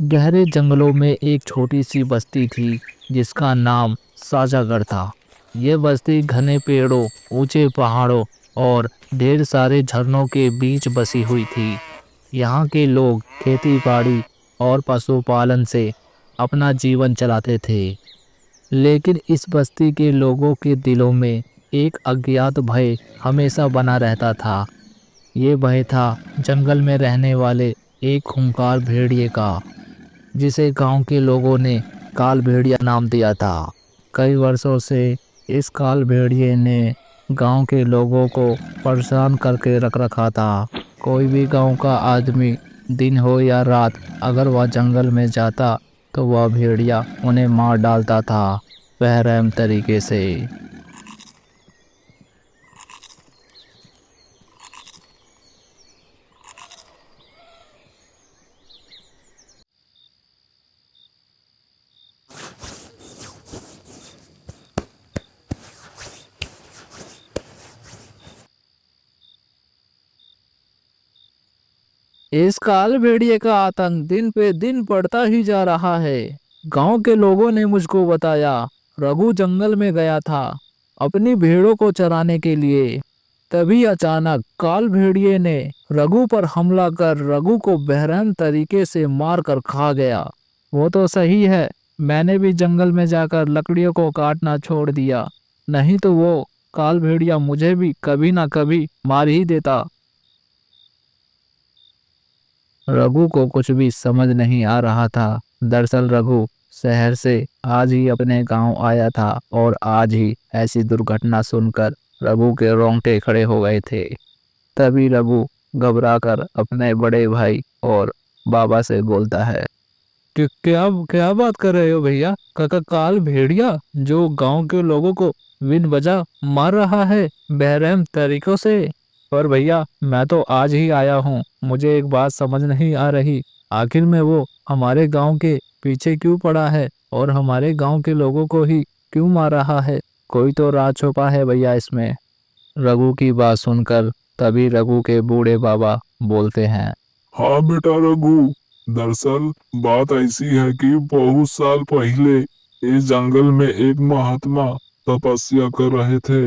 गहरे जंगलों में एक छोटी सी बस्ती थी जिसका नाम साजागढ़ था। ये बस्ती घने पेड़ों, ऊंचे पहाड़ों और ढेर सारे झरनों के बीच बसी हुई थी। यहाँ के लोग खेती बाड़ी और पशुपालन से अपना जीवन चलाते थे। लेकिन इस बस्ती के लोगों के दिलों में एक अज्ञात भय हमेशा बना रहता था। ये भय था जंगल में रहने वाले एक खूंखार भेड़िए का, जिसे गांव के लोगों ने काल भेड़िया नाम दिया था। कई वर्षों से इस काल भेड़िए ने गांव के लोगों को परेशान करके रख रखा था। कोई भी गांव का आदमी, दिन हो या रात, अगर वह जंगल में जाता तो वह भेड़िया उन्हें मार डालता था, बेरहम तरीके से। इस काल भेड़िए का आतंक दिन पे दिन बढ़ता ही जा रहा है। गांव के लोगों ने मुझको बताया, रघु जंगल में गया था अपनी भेड़ों को चराने के लिए। तभी अचानक काल भेड़िए ने रघु पर हमला कर रघु को बेरहम तरीके से मार कर खा गया। वो तो सही है, मैंने भी जंगल में जाकर लकड़ियों को काटना छोड़ दिया, नहीं तो वो काल भेड़िया मुझे भी कभी ना कभी मार ही देता। रघु को कुछ भी समझ नहीं आ रहा था। दरअसल रघु शहर से आज ही अपने गांव आया था और आज ही ऐसी दुर्घटना सुनकर रघु के रोंगटे खड़े हो गए थे। तभी रघु घबराकर अपने बड़े भाई और बाबा से बोलता है कि क्या क्या बात कर रहे हो भैया? काका, काल भेड़िया जो गांव के लोगों को बिन वजह मार रहा है बेरहम तरीकों से। पर भैया, मैं तो आज ही आया हूँ, मुझे एक बात समझ नहीं आ रही। आखिर में वो हमारे गांव के पीछे क्यों पड़ा है और हमारे गांव के लोगों को ही क्यों मार रहा है? कोई तो राज छुपा है भैया इसमें। रघु की बात सुनकर तभी रघु के बूढ़े बाबा बोलते हैं। हाँ बेटा रघु, दरअसल बात ऐसी है कि बहुत साल पहले इस जंगल में एक महात्मा तपस्या कर रहे थे।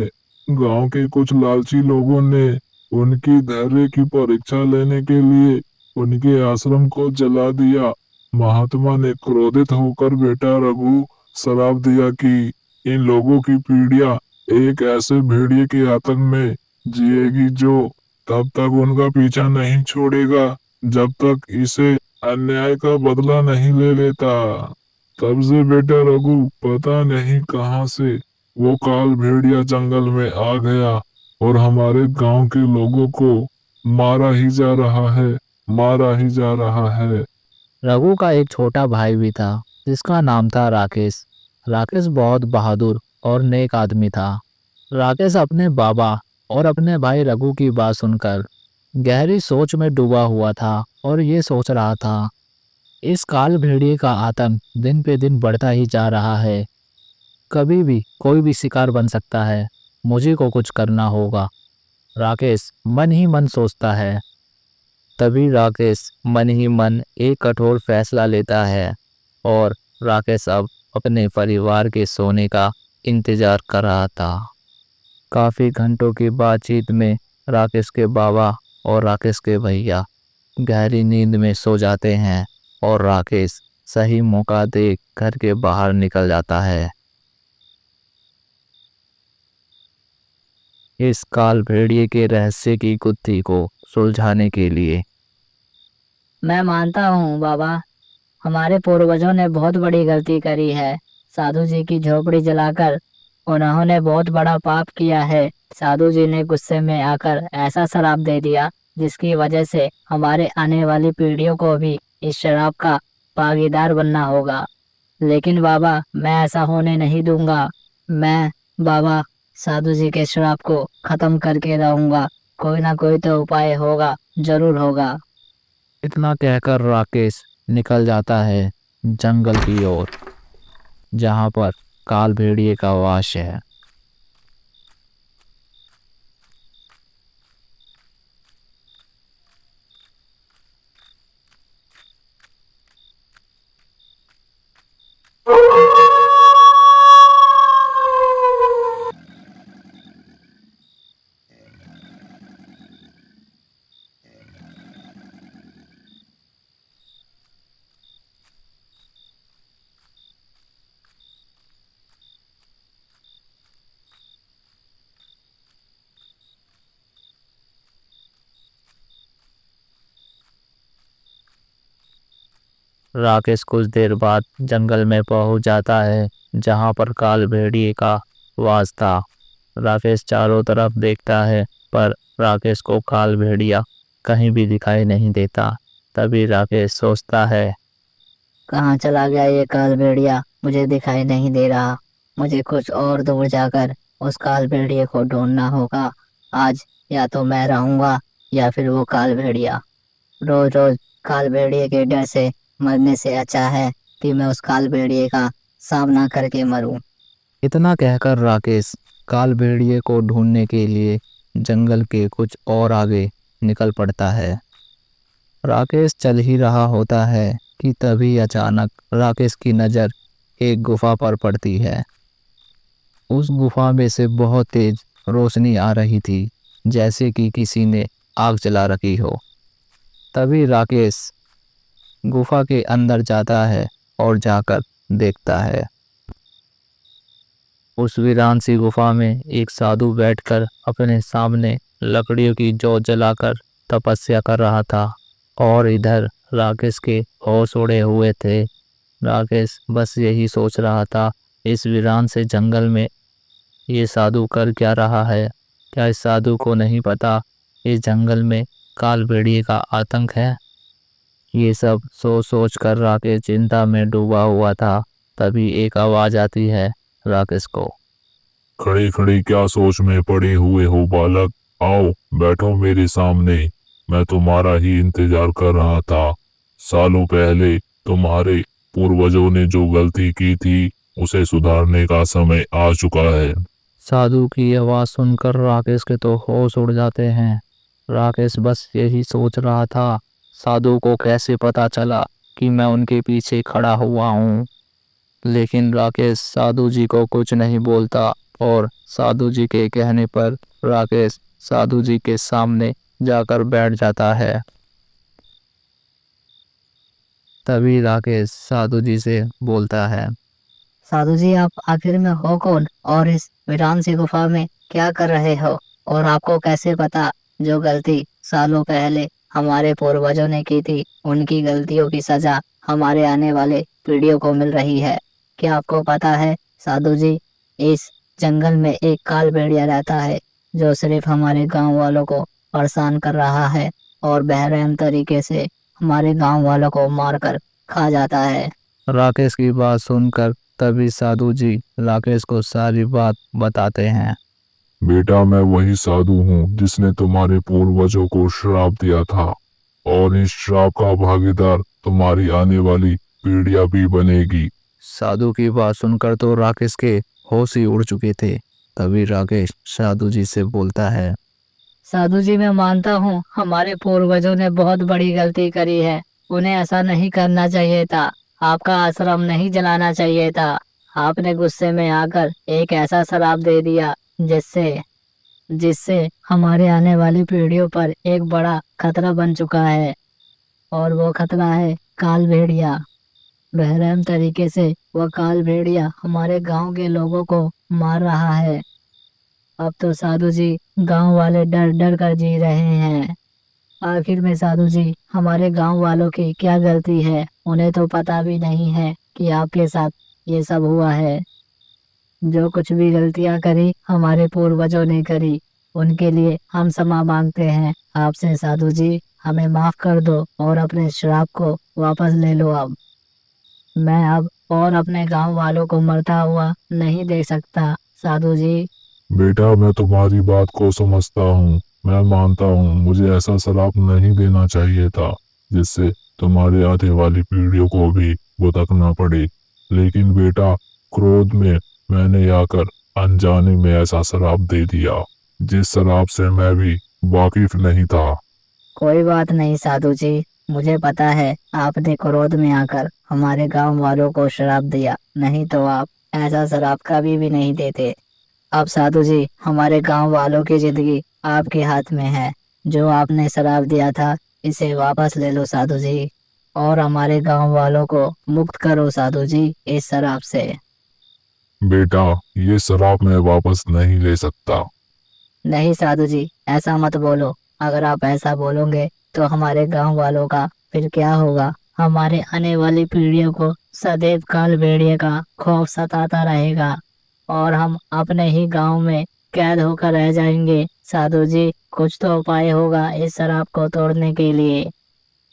गांव के कुछ लालची लोगों ने उनकी धैर्य की परीक्षा लेने के लिए उनके आश्रम को जला दिया। महात्मा ने क्रोधित होकर बेटा रघु श्राप दिया कि इन लोगों की पीढ़ियां एक ऐसे भेड़िए के आतंक में जिएगी जो तब तक उनका पीछा नहीं छोड़ेगा जब तक इसे अन्याय का बदला नहीं ले लेता। तब से बेटा रघु पता नहीं कहां से वो काल भेड़िया जंगल में आ गया और हमारे गांव के लोगों को मारा ही जा रहा है, मारा ही जा रहा है। रघु का एक छोटा भाई भी था जिसका नाम था राकेश। राकेश बहुत बहादुर और नेक आदमी था। राकेश अपने बाबा और अपने भाई रघु की बात सुनकर गहरी सोच में डूबा हुआ था और ये सोच रहा था, इस काल भेड़िए का आतंक दिन पे दिन बढ़ता ही जा रहा है। कभी भी कोई भी शिकार बन सकता है, मुझे को कुछ करना होगा। राकेश मन ही मन सोचता है। तभी राकेश मन ही मन एक कठोर फैसला लेता है और राकेश अब अपने परिवार के सोने का इंतजार कर रहा था। काफी घंटों की बातचीत में राकेश के बाबा और राकेश के भैया गहरी नींद में सो जाते हैं और राकेश सही मौका देख घर के बाहर निकल जाता है इस काल भेड़िए के रहस्य की गुत्थी को सुलझाने के लिए। मैं मानता हूँ बाबा, हमारे पूर्वजों ने बहुत बड़ी गलती करी है। साधु जी की झोपड़ी जलाकर उन्होंने बहुत बड़ा पाप किया है। साधु जी ने गुस्से में आकर ऐसा शराब दे दिया जिसकी वजह से हमारे आने वाली पीढ़ियों को भी इस शराब का भागीदार बनना होगा। लेकिन बाबा, मैं ऐसा होने नहीं दूंगा। मैं बाबा साधु जी के श्राप को खत्म करके रहूंगा। कोई ना कोई तो उपाय होगा, जरूर होगा। इतना कहकर राकेश निकल जाता है जंगल की ओर, जहां पर काल भेड़िए का वास है। राकेश कुछ देर बाद जंगल में पहुंच जाता है जहां पर काल भेड़िए का वास था। राकेश चारों तरफ देखता है पर राकेश को काल भेड़िया कहीं भी दिखाई नहीं देता। तभी राकेश सोचता है, कहाँ चला गया ये काल भेड़िया, मुझे दिखाई नहीं दे रहा। मुझे कुछ और दूर जाकर उस काल भेड़िए को ढूंढना होगा। आज या तो मैं रहूंगा या फिर वो काल भेड़िया। रोज रोज काल भेड़िए के डर से मरने से अच्छा है कि मैं उस काल भेड़िए का सामना करके मरूं। इतना कहकर राकेश काल भेड़िए को ढूंढने के लिए जंगल के कुछ और आगे निकल पड़ता है। राकेश चल ही रहा होता है कि तभी अचानक राकेश की नज़र एक गुफा पर पड़ती है। उस गुफा में से बहुत तेज रोशनी आ रही थी, जैसे कि किसी ने आग जला रखी हो। तभी राकेश गुफा के अंदर जाता है और जाकर देखता है उस वीरान सी गुफा में एक साधु बैठकर अपने सामने लकड़ियों की जोत जलाकर तपस्या कर रहा था और इधर राकेश के होश उड़े हुए थे। राकेश बस यही सोच रहा था, इस वीरान से जंगल में ये साधु कर क्या रहा है? क्या इस साधु को नहीं पता इस जंगल में काल भेड़िए का आतंक है? ये सब सोच सोच कर राकेश चिंता में डूबा हुआ था। तभी एक आवाज आती है राकेश को। खड़े खड़े क्या सोच में पड़े हुए हो बालक? आओ बैठो मेरे सामने। मैं तुम्हारा ही इंतजार कर रहा था। सालों पहले तुम्हारे पूर्वजों ने जो गलती की थी उसे सुधारने का समय आ चुका है। साधु की आवाज सुनकर राकेश के तो होश उड़ जाते हैं। राकेश बस यही सोच रहा था, साधु को कैसे पता चला कि मैं उनके पीछे खड़ा हुआ हूँ। लेकिन राकेश साधु जी को कुछ नहीं बोलता और साधु जी के कहने पर राकेश साधु जी के सामने जाकर बैठ जाता है। तभी राकेश साधु जी से बोलता है, साधु जी, आप आखिर में हो कौन और इस वीरान सी गुफा में क्या कर रहे हो? और आपको कैसे पता जो गलती सालों पहले हमारे पूर्वजों ने की थी उनकी गलतियों की सजा हमारे आने वाले पीढ़ियों को मिल रही है? क्या आपको पता है साधु जी, इस जंगल में एक काल भेड़िया रहता है जो सिर्फ हमारे गांव वालों को परेशान कर रहा है और बेरहम तरीके से हमारे गांव वालों को मारकर खा जाता है। राकेश की बात सुनकर तभी साधु जी राकेश को सारी बात बताते हैं। बेटा मैं वही साधु हूँ जिसने तुम्हारे पूर्वजों को श्राप दिया था और इस श्राप का भागीदार तुम्हारी आने वाली पीढ़ियां भी बनेगी। साधु की बात सुनकर तो राकेश के होश ही उड़ चुके थे। तभी राकेश साधु जी से बोलता है, साधु जी, मैं मानता हूँ हमारे पूर्वजों ने बहुत बड़ी गलती करी है। उन्हें ऐसा नहीं करना चाहिए था। आपका आश्रम नहीं जलाना चाहिए था। आपने गुस्से में आकर एक ऐसा शराब दे दिया जिससे जिससे हमारे आने वाली पीढ़ियों पर एक बड़ा खतरा बन चुका है। और वो खतरा है काल भेड़िया। बेरहम तरीके से वह काल भेड़िया हमारे गांव के लोगों को मार रहा है। अब तो साधु जी गांव वाले डर डर कर जी रहे हैं। आखिर में साधु जी, हमारे गांव वालों की क्या गलती है? उन्हें तो पता भी नहीं है कि आपके साथ ये सब हुआ है। जो कुछ भी गलतियां करी हमारे पूर्वजों ने करी, उनके लिए हम क्षमा मांगते हैं आपसे साधु जी। हमें माफ कर दो और अपने श्राप को वापस ले लो। अब मैं अब और अपने गांव वालों को मरता हुआ नहीं देख सकता साधु जी। बेटा मैं तुम्हारी बात को समझता हूँ। मैं मानता हूँ मुझे ऐसा श्राप नहीं देना चाहिए था जिससे तुम्हारे आने वाली पीढ़ियों को भी भुगतना पड़े। लेकिन बेटा क्रोध में मैंने आकर अनजाने में ऐसा श्राप दे दिया जिस श्राप से मैं भी वाकिफ नहीं था। कोई बात नहीं साधु जी, मुझे पता है आपने क्रोध में आकर हमारे गांव वालों को श्राप दिया, नहीं तो आप ऐसा शराब कभी भी नहीं देते। अब साधु जी, हमारे गांव वालों की जिंदगी आपके हाथ में है। जो आपने शराब दिया था इसे वापस ले लो साधु जी और हमारे गांव वालों को मुक्त करो साधु जी इस शराब से। बेटा ये श्राप मैं वापस नहीं ले सकता। नहीं साधु जी, ऐसा मत बोलो। अगर आप ऐसा बोलोगे तो हमारे गांव वालों का फिर क्या होगा? हमारे आने वाली पीढ़ियों को सदैव काल भेड़िए का खौफ सताता रहेगा और हम अपने ही गांव में कैद होकर रह जाएंगे। साधु जी, कुछ तो उपाय होगा इस शराब को तोड़ने के लिए।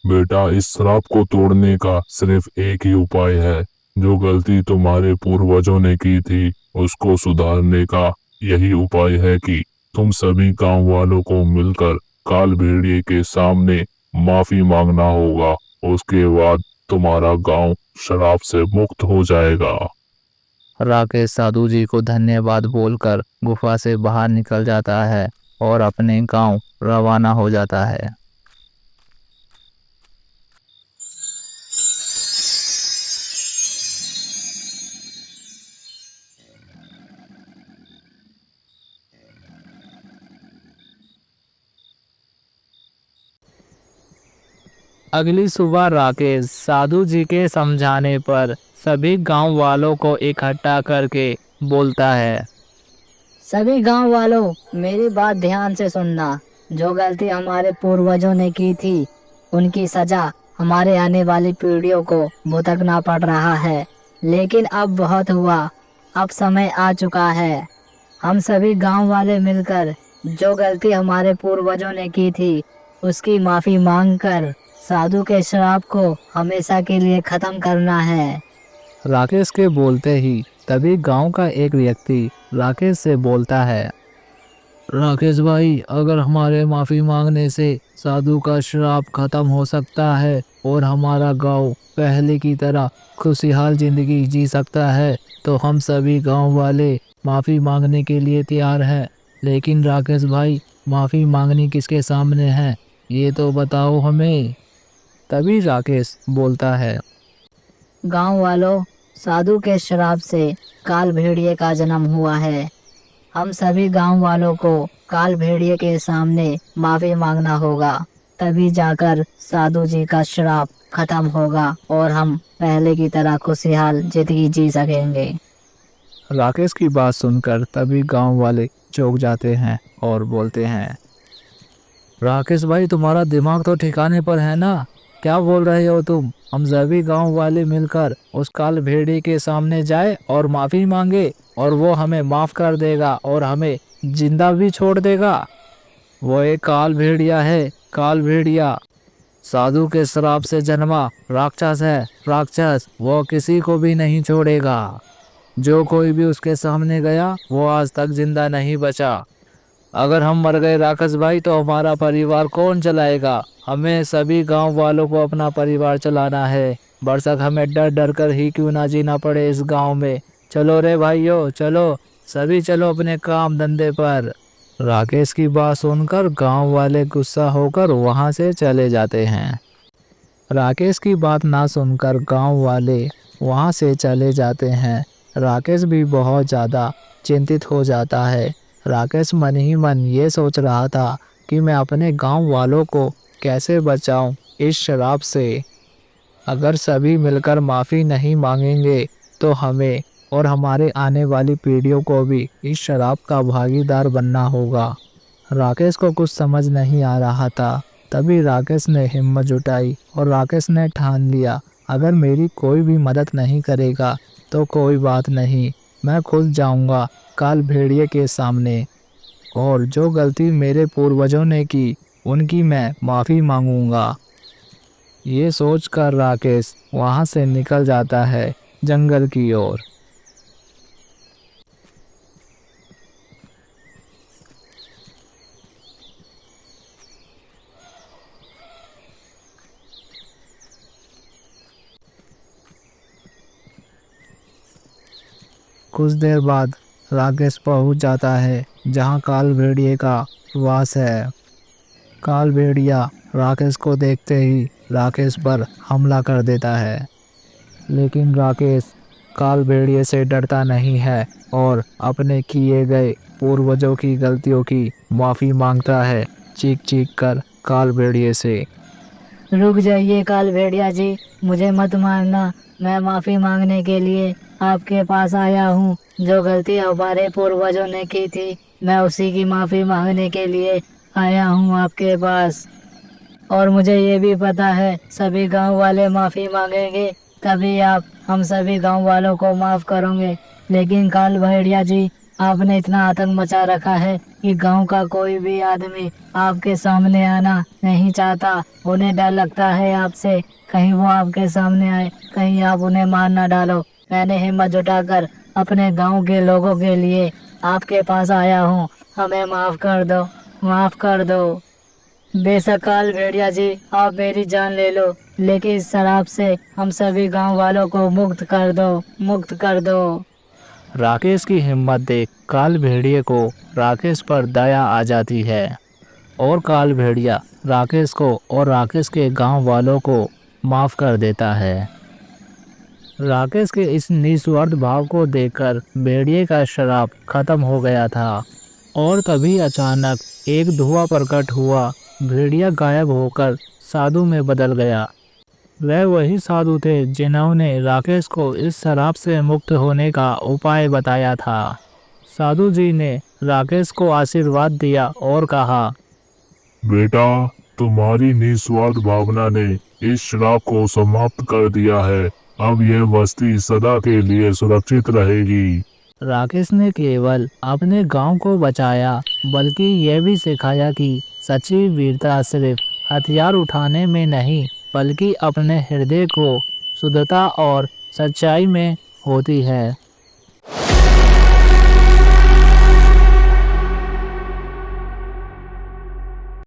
बेटा, इस श्राप को तोड़ने का सिर्फ एक ही उपाय है। जो गलती तुम्हारे पूर्वजों ने की थी उसको सुधारने का यही उपाय है कि तुम सभी गांव वालों को मिलकर काल भेड़िए के सामने माफी मांगना होगा। उसके बाद तुम्हारा गांव शराब से मुक्त हो जाएगा। राकेश साधु जी को धन्यवाद बोलकर गुफा से बाहर निकल जाता है और अपने गांव रवाना हो जाता है। अगली सुबह राकेश साधु जी के समझाने पर सभी गांव वालों को इकट्ठा करके बोलता है। सभी गांव वालों, मेरी बात ध्यान से सुनना। जो गलती हमारे पूर्वजों ने की थी उनकी सजा हमारे आने वाली पीढ़ियों को भुगतना पड़ रहा है। लेकिन अब बहुत हुआ, अब समय आ चुका है। हम सभी गांव वाले मिलकर जो गलती हमारे पूर्वजों ने की थी उसकी माफी मांगकर साधु के श्राप को हमेशा के लिए खत्म करना है। राकेश के बोलते ही तभी गांव का एक व्यक्ति राकेश से बोलता है। राकेश भाई, अगर हमारे माफी मांगने से साधु का श्राप खत्म हो सकता है और हमारा गांव पहले की तरह खुशहाल जिंदगी जी सकता है तो हम सभी गांव वाले माफी मांगने के लिए तैयार हैं। लेकिन राकेश भाई, माफी मांगनी किसके सामने है, ये तो बताओ हमें। तभी राकेश बोलता है। गांव वालों, साधु के श्राप से काल भेड़िए का जन्म हुआ है। हम सभी गांव वालों को काल भेड़िए के सामने माफी मांगना होगा, तभी जाकर साधु जी का श्राप खत्म होगा और हम पहले की तरह खुशहाल जिंदगी जी सकेंगे। राकेश की बात सुनकर तभी गांव वाले चौंक जाते हैं और बोलते हैं। राकेश भाई, तुम्हारा दिमाग तो ठिकाने पर है ना? क्या बोल रहे हो तुम? हम सभी गांव वाले मिलकर उस काल भेड़ी के सामने जाए और माफी मांगे और वो हमें माफ कर देगा और हमें जिंदा भी छोड़ देगा। वो एक काल भेड़िया है, काल भेड़िया साधु के श्राप से जन्मा राक्षस है। राक्षस वो किसी को भी नहीं छोड़ेगा। जो कोई भी उसके सामने गया वो आज तक जिंदा नहीं बचा। अगर हम मर गए राकेश भाई तो हमारा परिवार कौन चलाएगा? हमें सभी गांव वालों को अपना परिवार चलाना है। बरसक हमें डर डर कर ही क्यों ना जीना पड़े इस गांव में। चलो रे भाइयों, चलो, सभी चलो अपने काम धंधे पर। राकेश की बात सुनकर गांव वाले गुस्सा होकर वहां से चले जाते हैं। राकेश की बात ना सुनकर गांव वाले वहां से चले जाते हैं। राकेश भी बहुत ज़्यादा चिंतित हो जाता है। राकेश मन ही मन ये सोच रहा था कि मैं अपने गांव वालों को कैसे बचाऊं इस शराब से। अगर सभी मिलकर माफ़ी नहीं मांगेंगे तो हमें और हमारे आने वाली पीढ़ियों को भी इस शराब का भागीदार बनना होगा। राकेश को कुछ समझ नहीं आ रहा था। तभी राकेश ने हिम्मत जुटाई और राकेश ने ठान लिया, अगर मेरी कोई भी मदद नहीं करेगा तो कोई बात नहीं, मैं खुद जाऊंगा काल भेड़िए के सामने और जो गलती मेरे पूर्वजों ने की उनकी मैं माफ़ी मांगूंगा। ये सोचकर राकेश वहाँ से निकल जाता है जंगल की ओर। कुछ देर बाद राकेश पहुंच जाता है जहां काल भेड़िए का वास है। काल भेड़िया राकेश को देखते ही राकेश पर हमला कर देता है, लेकिन राकेश काल भेड़िए से डरता नहीं है और अपने किए गए पूर्वजों की गलतियों की माफ़ी मांगता है, चीख चीख कर काल भेड़िए से। रुक जाइए काल भेड़िया जी, मुझे मत मारना। मैं माफी मांगने के लिए आपके पास आया हूँ। जो गलती हमारे पूर्वजों ने की थी मैं उसी की माफी मांगने के लिए आया हूँ आपके पास। और मुझे ये भी पता है सभी गांव वाले माफी मांगेंगे, तभी आप हम सभी गांव वालों को माफ करोगे। लेकिन काल भेड़िया जी, आपने इतना आतंक मचा रखा है कि गांव का कोई भी आदमी आपके सामने आना नहीं चाहता। उन्हें डर लगता है आपसे, कहीं वो आपके सामने आए, कहीं आप उन्हें मार ना डालो। मैंने हिम्मत जुटाकर अपने गांव के लोगों के लिए आपके पास आया हूँ। हमें माफ कर दो, माफ कर दो। बेशक काल भेड़िया जी, आप मेरी जान ले लो, लेकिन इस शराब से हम सभी गांव वालों को मुक्त कर दो, मुक्त कर दो। राकेश की हिम्मत देख काल भेड़िए को राकेश पर दया आ जाती है और काल भेड़िया राकेश को और राकेश के गांव वालों को माफ कर देता है। राकेश के इस निस्वार्थ भाव को देखकर भेड़िए का शराब खत्म हो गया था और तभी अचानक एक धुआं प्रकट हुआ। भेड़िया गायब होकर साधु में बदल गया। वह वही साधु थे जिन्होंने राकेश को इस शराब से मुक्त होने का उपाय बताया था। साधु जी ने राकेश को आशीर्वाद दिया और कहा, बेटा, तुम्हारी निस्वार्थ भावना ने इस श्राप को समाप्त कर दिया है। अब यह बस्ती सदा के लिए सुरक्षित रहेगी। राकेश ने केवल अपने गांव को बचाया, बल्कि यह भी सिखाया कि सच्ची वीरता सिर्फ हथियार उठाने में नहीं, बल्कि अपने हृदय को शुद्धता और सच्चाई में होती है।